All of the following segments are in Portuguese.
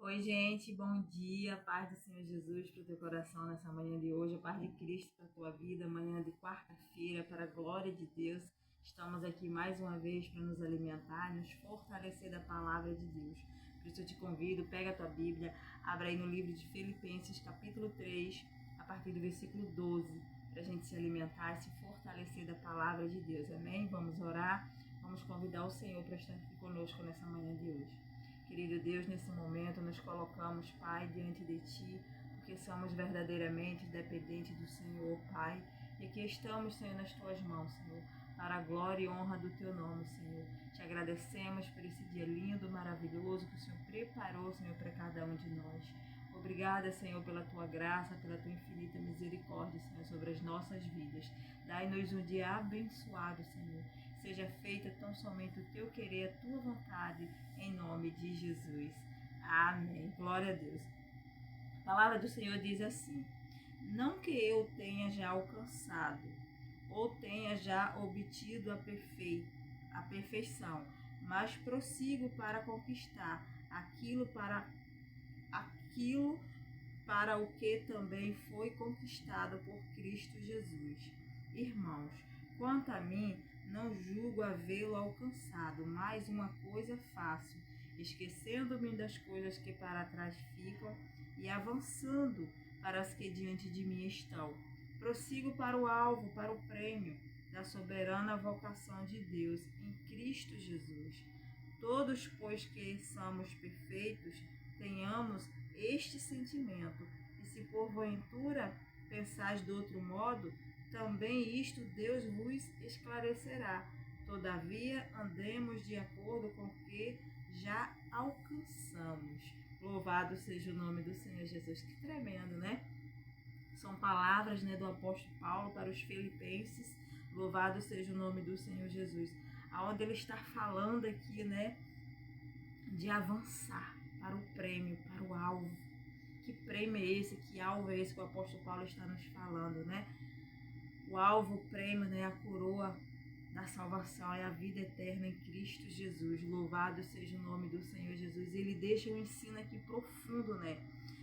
Oi, gente, bom dia, paz do Senhor Jesus para o teu coração nessa manhã de hoje, a paz de Cristo para a tua vida, manhã de quarta-feira, para a glória de Deus. Estamos aqui mais uma vez para nos alimentar, nos fortalecer da palavra de Deus. Por isso eu te convido, pega a tua Bíblia, abra aí no livro de Filipenses, capítulo 3, a partir do versículo 12, para a gente se alimentar e se fortalecer da palavra de Deus, amém? Vamos orar, vamos convidar o Senhor para estar aqui conosco nessa manhã de hoje. Querido Deus, nesse momento nos colocamos, Pai, diante de Ti, porque somos verdadeiramente dependentes do Senhor, Pai. E aqui estamos, Senhor, nas Tuas mãos, Senhor, para a glória e honra do Teu nome, Senhor. Te agradecemos por esse dia lindo, maravilhoso que o Senhor preparou, Senhor, para cada um de nós. Obrigada, Senhor, pela Tua graça, pela Tua infinita misericórdia, Senhor, sobre as nossas vidas. Dai-nos um dia abençoado, Senhor. Seja feita tão somente o Teu querer, a Tua vontade, em nome de Jesus. Amém. Glória a Deus. A palavra do Senhor diz assim: não que eu tenha já alcançado ou tenha já obtido a perfeição, mas prossigo para conquistar aquilo para o que também foi conquistado por Cristo Jesus. Irmãos, quanto a mim, não julgo havê-lo alcançado, mas uma coisa faço, esquecendo-me das coisas que para trás ficam e avançando para as que diante de mim estão. Prossigo para o alvo, para o prêmio da soberana vocação de Deus em Cristo Jesus. Todos, pois que somos perfeitos, tenhamos este sentimento, e se porventura pensais de outro modo, também isto Deus vos esclarecerá. Todavia, andemos de acordo com o que já alcançamos. Louvado seja o nome do Senhor Jesus. Que tremendo, né? São palavras, né, do apóstolo Paulo para os filipenses. Louvado seja o nome do Senhor Jesus. Aonde ele está falando aqui, né, de avançar para o prêmio, para o alvo. Que prêmio é esse? Que alvo é esse que o apóstolo Paulo está nos falando, né? O alvo, o prêmio, né? A coroa da salvação é a vida eterna em Cristo Jesus. Louvado seja o nome do Senhor Jesus. Ele deixa um ensino aqui profundo, né?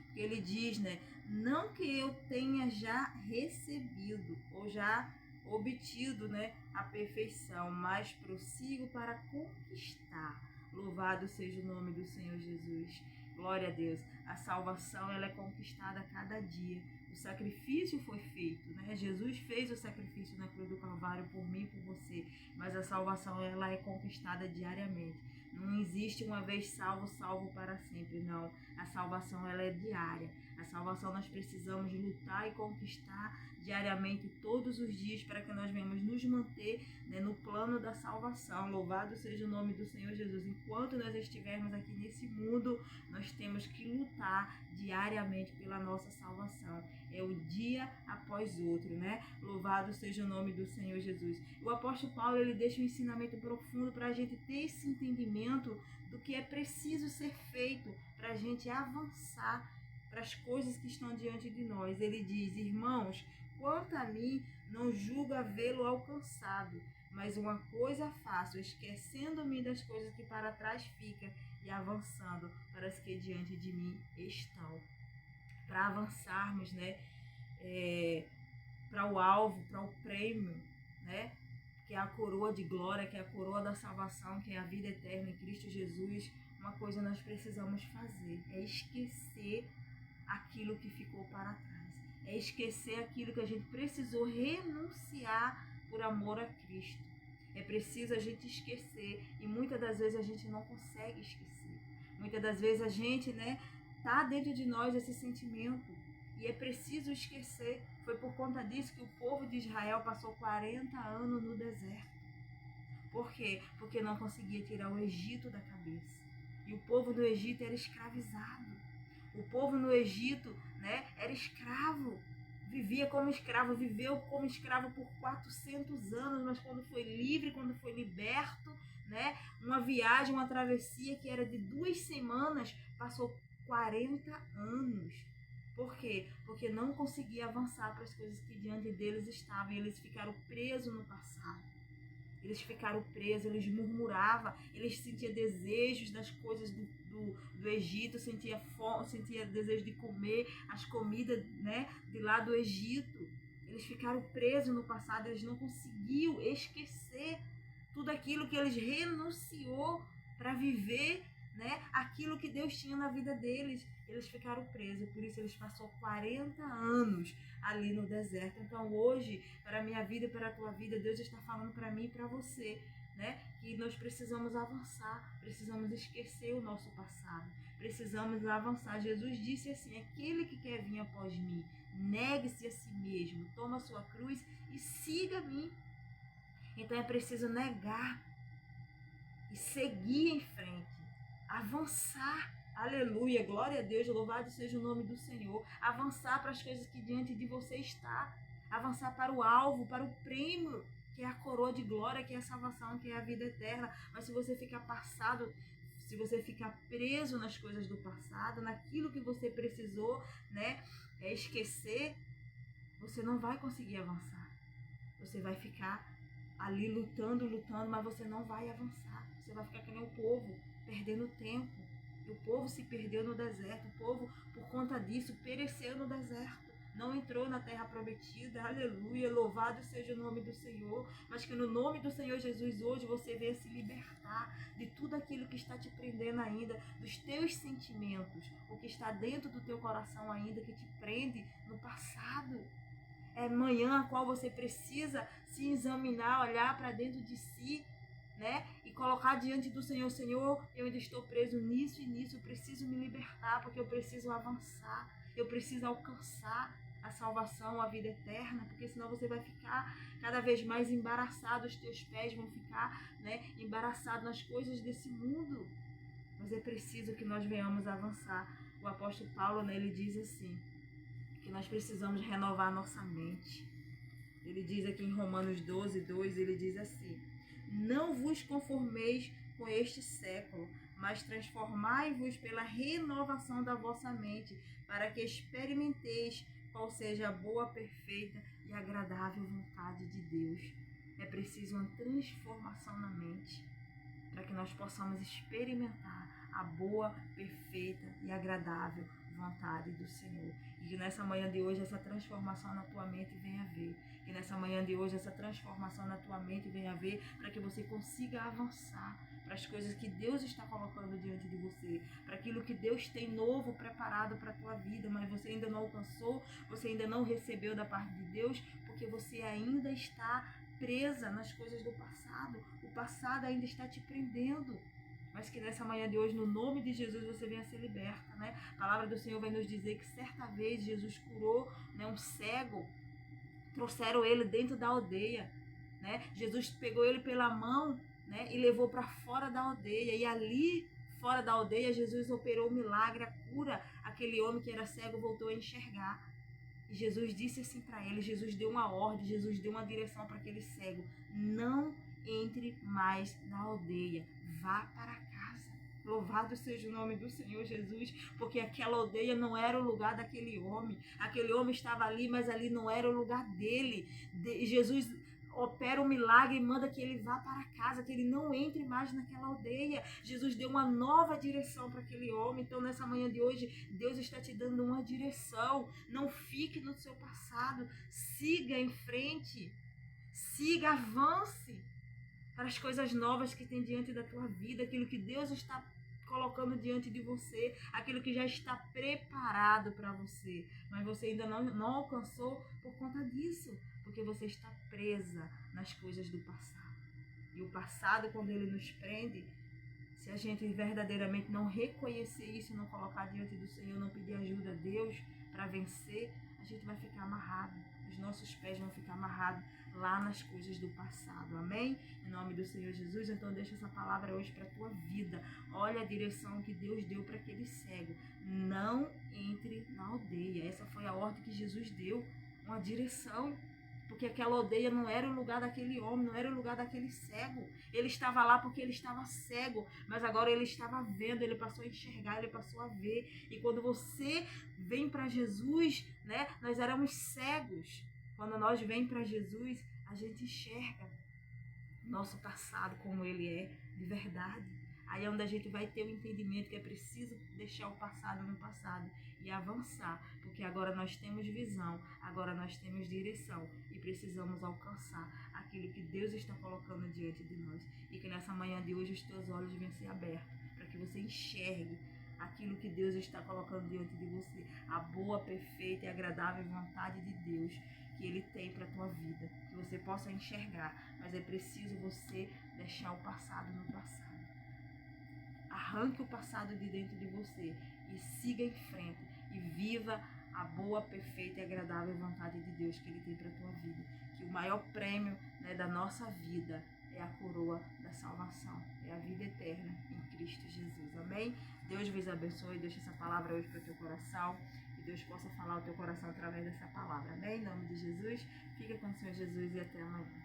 Porque ele diz, né? Não que eu tenha já recebido ou já obtido, né, a perfeição, mas prossigo para conquistar. Louvado seja o nome do Senhor Jesus. Glória a Deus. A salvação, ela é conquistada a cada dia. O sacrifício foi feito, né? Jesus fez o sacrifício na cruz do Calvário por mim e por você, mas a salvação, ela é conquistada diariamente. Não existe uma vez salvo, salvo para sempre, não. A salvação, ela é diária. A salvação nós precisamos lutar e conquistar diariamente, todos os dias, para que nós venhamos nos manter, né, no plano da salvação. Louvado seja o nome do Senhor Jesus. Enquanto nós estivermos aqui nesse mundo, nós temos que lutar diariamente pela nossa salvação. É o dia após outro, né? Louvado seja o nome do Senhor Jesus. O apóstolo Paulo, ele deixa um ensinamento profundo para a gente ter esse entendimento do que é preciso ser feito para a gente avançar para as coisas que estão diante de nós. Ele diz: irmãos, quanto a mim, não julgo havê-lo alcançado, mas uma coisa faço, esquecendo-me das coisas que para trás ficam e avançando para as que diante de mim estão. Para avançarmos, né, para o alvo, para o prêmio, né, que é a coroa de glória, que é a coroa da salvação, que é a vida eterna em Cristo Jesus. Uma coisa nós precisamos fazer, é esquecer aquilo que ficou para trás, é esquecer aquilo que a gente precisou renunciar por amor a Cristo. É preciso a gente esquecer, e muitas das vezes a gente não consegue esquecer. Muitas das vezes a gente, né, tá dentro de nós esse sentimento, e é preciso esquecer. Foi por conta disso que o povo de Israel passou 40 anos no deserto. Por quê? Porque não conseguia tirar o Egito da cabeça. E o povo do Egito era escravizado. O povo no Egito, né, era escravo. Vivia como escravo, viveu como escravo por 400 anos, mas quando foi livre, quando foi liberto, né, uma viagem, uma travessia que era de 2 semanas, passou 40 anos. Por quê? Porque não conseguia avançar para as coisas que diante deles estavam, e eles ficaram presos no passado. Eles ficaram presos, eles murmuravam, eles sentiam desejos das coisas do do Egito, sentia fome, sentia desejo de comer as comidas, né, de lá do Egito. Eles ficaram presos no passado, eles não conseguiam esquecer tudo aquilo que eles renunciou para viver, né, aquilo que Deus tinha na vida deles. Eles ficaram presos, por isso eles passaram 40 anos ali no deserto. Então hoje, para a minha vida e para a tua vida, Deus está falando para mim e para você, né, que nós precisamos avançar, precisamos esquecer o nosso passado, precisamos avançar. Jesus disse assim: aquele que quer vir após mim, negue-se a si mesmo, toma a sua cruz e siga-me. Então é preciso negar e seguir em frente, avançar. Aleluia, glória a Deus, louvado seja o nome do Senhor. Avançar para as coisas que diante de você está, avançar para o alvo, para o prêmio, que é a coroa de glória, que é a salvação, que é a vida eterna. Mas se você ficar passado, se você ficar preso nas coisas do passado, naquilo que você precisou, né, esquecer, você não vai conseguir avançar. Você vai ficar ali lutando, mas você não vai avançar. Você vai ficar que nem o povo, perdendo tempo. E o povo se perdeu no deserto. O povo, por conta disso, pereceu no deserto. Não entrou na terra prometida. Aleluia, louvado seja o nome do Senhor. Mas que no nome do Senhor Jesus hoje você venha se libertar de tudo aquilo que está te prendendo ainda, dos teus sentimentos, o que está dentro do teu coração ainda, que te prende no passado. É manhã a qual você precisa se examinar, olhar para dentro de si, né? E colocar diante do Senhor: Senhor, eu ainda estou preso nisso e nisso, eu preciso me libertar, porque eu preciso avançar, eu preciso alcançar a salvação, a vida eterna, porque senão você vai ficar cada vez mais embaraçado, os teus pés vão ficar, né, embaraçados nas coisas desse mundo. Mas é preciso que nós venhamos avançar. O apóstolo Paulo, né, ele diz assim, que nós precisamos renovar nossa mente. Ele diz aqui em Romanos 12, 2, ele diz assim: não vos conformeis com este século, mas transformai-vos pela renovação da vossa mente, para que experimenteis qual seja a boa, perfeita e agradável vontade de Deus. É preciso uma transformação na mente, para que nós possamos experimentar a boa, perfeita e agradável vontade do Senhor. E que nessa manhã de hoje essa transformação na tua mente venha a ver. Que nessa manhã de hoje essa transformação na tua mente venha a ver, para que você consiga avançar para as coisas que Deus está colocando diante de você, para aquilo que Deus tem novo preparado para a tua vida, mas você ainda não alcançou, você ainda não recebeu da parte de Deus, porque você ainda está presa nas coisas do passado. O passado ainda está te prendendo. Mas que nessa manhã de hoje, no nome de Jesus, você venha ser liberta, né? A palavra do Senhor vai nos dizer que certa vez Jesus curou, né, um cego, trouxeram ele dentro da aldeia, né? Jesus pegou ele pela mão, né, e levou para fora da aldeia. E ali, fora da aldeia, Jesus operou o milagre, a cura. Aquele homem que era cego voltou a enxergar. E Jesus disse assim para ele, Jesus deu uma ordem, Jesus deu uma direção para aquele cego: não entre mais na aldeia, vá para casa. Louvado seja o nome do Senhor Jesus, porque aquela aldeia não era o lugar daquele homem. Aquele homem estava ali, mas ali não era o lugar dele. Jesus opera um milagre e manda que ele vá para casa, que ele não entre mais naquela aldeia. Jesus deu uma nova direção para aquele homem. Então nessa manhã de hoje, Deus está te dando uma direção. Não fique no seu passado, siga em frente, siga, avance para as coisas novas que tem diante da tua vida, aquilo que Deus está colocando diante de você, aquilo que já está preparado para você, mas você ainda não alcançou por conta disso, porque você está presa nas coisas do passado. E o passado, quando ele nos prende, se a gente verdadeiramente não reconhecer isso, não colocar diante do Senhor, não pedir ajuda a Deus para vencer, a gente vai ficar amarrado. Os nossos pés vão ficar amarrados lá nas coisas do passado. Amém? Em nome do Senhor Jesus. Então deixa essa palavra hoje para a tua vida. Olha a direção que Deus deu para aquele cego. Não entre na aldeia. Essa foi a ordem que Jesus deu. Uma direção. Porque aquela aldeia não era o lugar daquele homem, não era o lugar daquele cego. Ele estava lá porque ele estava cego, mas agora ele estava vendo, ele passou a enxergar, ele passou a ver. E quando você vem para Jesus, né, nós éramos cegos. Quando nós vem para Jesus, a gente enxerga nosso passado como ele é de verdade. Aí é onde a gente vai ter o entendimento que é preciso deixar o passado no passado e avançar, porque agora nós temos visão, agora nós temos direção e precisamos alcançar aquilo que Deus está colocando diante de nós. E que nessa manhã de hoje os teus olhos venham ser abertos, para que você enxergue aquilo que Deus está colocando diante de você, a boa, perfeita e agradável vontade de Deus que Ele tem para a tua vida, que você possa enxergar, mas é preciso você deixar o passado no passado. Arranque o passado de dentro de você e siga em frente e viva a boa, perfeita e agradável vontade de Deus que Ele tem para a tua vida. Que o maior prêmio, né, da nossa vida é a coroa da salvação, é a vida eterna em Cristo Jesus. Amém? Deus vos abençoe, deixe essa palavra hoje para o teu coração e Deus possa falar ao teu coração através dessa palavra. Amém? Em nome de Jesus, fica com o Senhor Jesus e até amanhã.